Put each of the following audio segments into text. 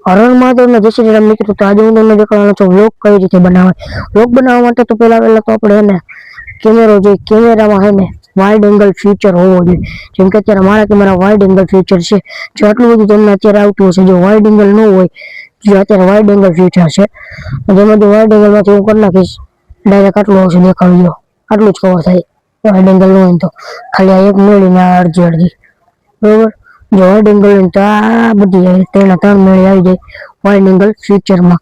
હરણમાં તો જય શ્રી રામ મિત્રો, તો આજે હું તમને દેખાડવાનો છું વ્લોગ કઈ રીતે બનાવાય। વ્લોગ બનાવવા માટે તો પહેલા તો આપણે એને કેમેરો જોઈએ, કેમેરામાં હે ને વાઇડ એંગલ ફીચર હોવો જોઈએ। જેમ કે અત્યારે મારા કેમેરા વાઇડ એંગલ ફીચર છે, જો આટલું બધું તમને અત્યારે આવતું હશે। જો વાઇડ એંગલ ન હોય, જો અત્યારે વાઇડ એંગલ ફીચર છે, જેમાંથી વાઇડ એંગલમાંથી હું કરી નાખીશ, ડાયરેક્ટ આટલું આવશે, દેખાડી દો, આટલું જ કવર થાય। વાઇડ એંગલ ન હોય તો ખાલી આ એક મેળીને અડધી બરોબર। જો વાઇડ એંગલ હોય તો આ બધી ત્રણ મેળી આવી જાય વાઇડ એંગલ ફીચરમાં।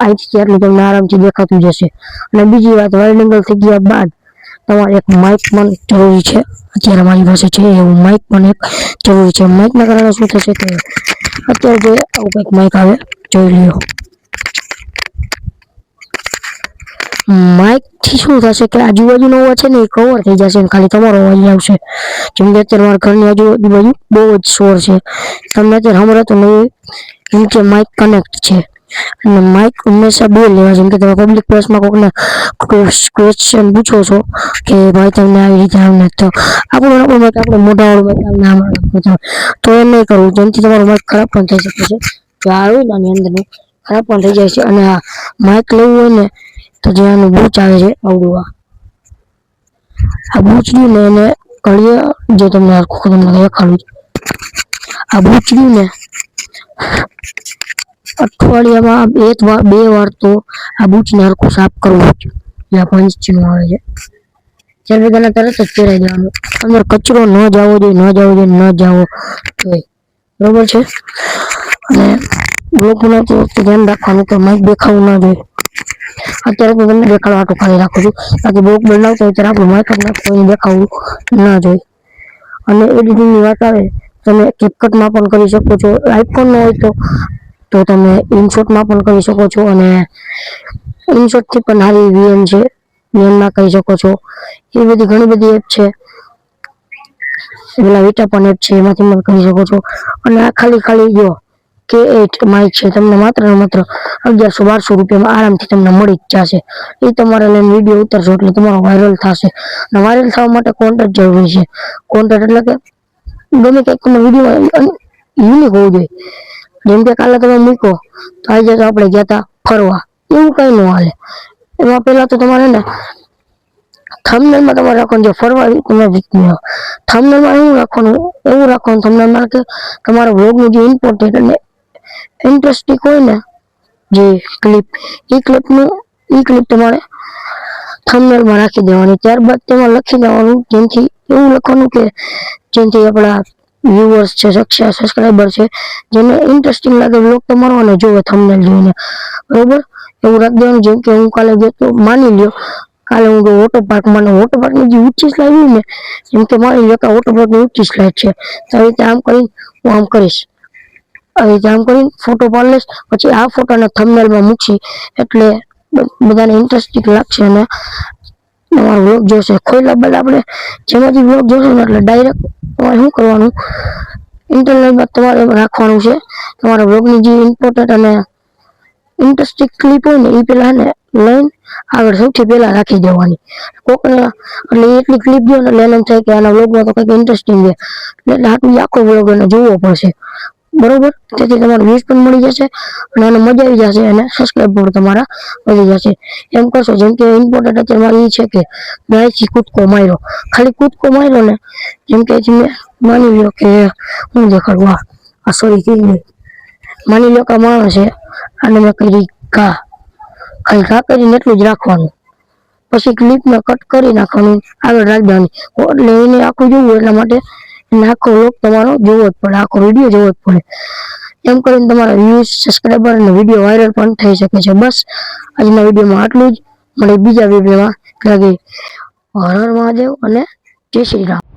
અહીંથી આટલું તમને આરામથી દેખાતું જશે। અને બીજી વાત, વાઇડ એંગલ થઈ ગયા બાદ તમારે એક માઇક પણ જરૂરી છે। અત્યારે મારી પાસે છે એવું માઇક પણ એક જરૂરી છે। માઇકના કારણે શું થશે કે અત્યારે જે આવું કંઈક માઇક આવે, જોઈ લ્યો। માઇક થી શું થશે કે આજુબાજુનો અવાજ છે ને એ કવર થઈ જશે, ખાલી તમારો અવાજ આવશે। જેમ કે અત્યારે મારા ઘરની આજુબાજુ બહુ જ શોર છે, તમને અત્યારે સંભળાતો નહીં હોય, કેમ કે માઇક કનેક્ટ છે। અને માઇક હંમેશા બે લેવા। જેમ કે તમે પબ્લિક પ્લેસમાં કોઈને ક્વેશ્ચન પૂછો છો કે ભાઈ તમને આવી રીતે આવને, તો આપણું માઇક આપણે મોઢાવાળું માઇક તો એ નહીં કરવું, જેમથી તમારું માઇક ખરાબ પણ થઈ શકે છે। જો આવ્યું ને આની અંદરનું ખરાબ પણ થઈ જાય છે। અને આ માઇક લેવું હોય ને તો જે આનું બૂચ આવે છે, આવડું આ બૂચ રહ્યું ને એને ઘડીએ, જે તમને દેખાડું, આ બૂચ રહ્યું ને અઠવાડિયામાં બે વાર તો આ બૂચને હરખું સાફ કરવું જ, જ્યાં પંચ ચીનો આવે છે, ત્યાર બધાને તરત જ પહેરાઈ દેવાનું। અંદર કચરો ન જવો જોઈએ, ન જવો જોઈએ, બરોબર છે। અને બ્લોકનું તો ધ્યાન રાખવાનું કે માઇક દેખાવું ના જોઈએ। અત્યારે તો તમને દેખાડવા હાટું ખાલી રાખું છું, બાકી બ્લોક બનાવતો હોય ત્યારે આપણું માઇક કોઈને દેખાવું ના જોઈએ। અને એડિટિંગની વાત આવે, તમે કેપકટમાં પણ કરી શકો છો। આઈફોન ન હોય તો તમે ઇનશોટમાં પણ કરી શકો છો। અને ઇનશોટથી પણ સારી વીએન છે, વીએનમાં કરી શકો છો। એ બધી ઘણી બધી એપ છે, પેલા વિટા પણ એપ છે, એમાંથી પણ કરી શકો છો। અને આ ખાલી જો K8 માઇક છે, તમને માત્ર ને માત્ર 1100-1200 રૂપિયામાં આરામથી તમને મળી જ જશે। એ તમારે લઈને વિડીયો ઉતારશો એટલે તમારો વાયરલ થશે। અને વાયરલ થવા માટે કોન્ટેન્ટ જરૂરી છે। કોન્ટેન્ટ એટલે કે ગમે કંઈક તમે વિડીયો યુનિક હોવું જોઈએ। જેમ કે કાલે તમે મૂકો તો આજે તો આપણે ગયા હતા ફરવા, એવું કઈ ન હાલે। એમાં પેલા તો તમારે ને થંબનેલમાં તમારે રાખવાનું, જો ફરવા તમે થંબનેલમાં એવું રાખવાનું થંબનેલમાં કે તમારા વ્લોગનું જે ઇમ્પોર્ટન્ટ અને ઇન્ટરેસ્ટિંગ હોય ને જે ક્લિપ, એ ક્લિપ તમારે થંબનેલમાં રાખી દેવાની। ત્યારબાદ તેમાં લખી દેવાનું, જેથી એવું લખવાનું કે જેથી આપણા વ્યુઅર્સ છે, સબસ્ક્રાઈબર છે, જેને ઇન્ટરેસ્ટિંગ લાગે વ્લોગ તમારો અને જોવે થંબનેલ જોઈને, બરોબર, એવું રાખી દેવાનું। જેમ કે હું કાલે ગયો તો, માની લ્યો કાલે હું ગયો વોટર પાર્કમાં, વોટર પાર્કની જે ઊંચી સ્લાઇડ હોય ને, જેમ કે માની લ્યો કે વોટર પાર્કની ઊંચી સ્લાઇડ છે, તો આવી રીતે આમ કરીને હું આમ કરીશ, આવી રીતે આમ કરીને ફોટો પાડી લઈશ, પછી આ ફોટોને થંબનેલમાં મૂકશી, એટલે બધાને ઇન્ટરેસ્ટિંગ લાગશે અને તમારો વ્લોગ જોશે। ખોલ્યા બાદ આપણે જેમાંથી વ્લોગ જોશું ને એટલે ડાયરેક્ટ તમારે શું કરવાનું, ઇન્ટરનેટમાં તમારે રાખવાનું છે તમારા વ્લોગની જે ઇમ્પોર્ટન્ટ અને ઇન્ટરેસ્ટિંગ ક્લિપ હોય ને, એ પેલા ને લઈને આગળ સૌથી પહેલા રાખી દેવાની। કોકને એટલે એટલી ક્લિપ દો ને એટલે એને એમ થાય કે આના વ્લોગમાં તો કંઈક ઇન્ટરેસ્ટિંગ છે, એટલે આખો વ્લોગ એને જોવો પડશે, બરોબર। તેથી તમારે વ્યૂઝ પણ મળી જશે અને એને મજા આવી જશે, અને સબસ્ક્રાઈબ પણ તમારા વધી જશે। એમ કરશો, જેમ કે ઇમ્પોર્ટન્ટ અત્યારે એ છે કે મેં અહીંથી કૂદકો માર્યો, ખાલી કૂદકો માર્યો ને, જેમ કે મેં માની લ્યો કે હું દેખાડું, માની લ્યો કે આ માણસ છે, અને મેં કરી ખાલી ઘા કરીને એટલું જ રાખવાનું, પછી ક્લિપને કટ કરી નાખવાનું, આગળ રાખી દેવાની। એટલે એને આખું જોવું એટલા માટે એને આખો વ્લોગ તમારો જોવો જ પડે, આખો વિડીયો જોવો જ પડે। એમ કરીને તમારા વ્યૂઝ, સબસ્ક્રાઈબર અને વિડીયો વાયરલ પણ થઈ શકે છે। બસ આજના વિડીયોમાં આટલું જ, મળે બીજા વિડીયોમાં। હર હર મહાદેવ અને જય શ્રી રામ।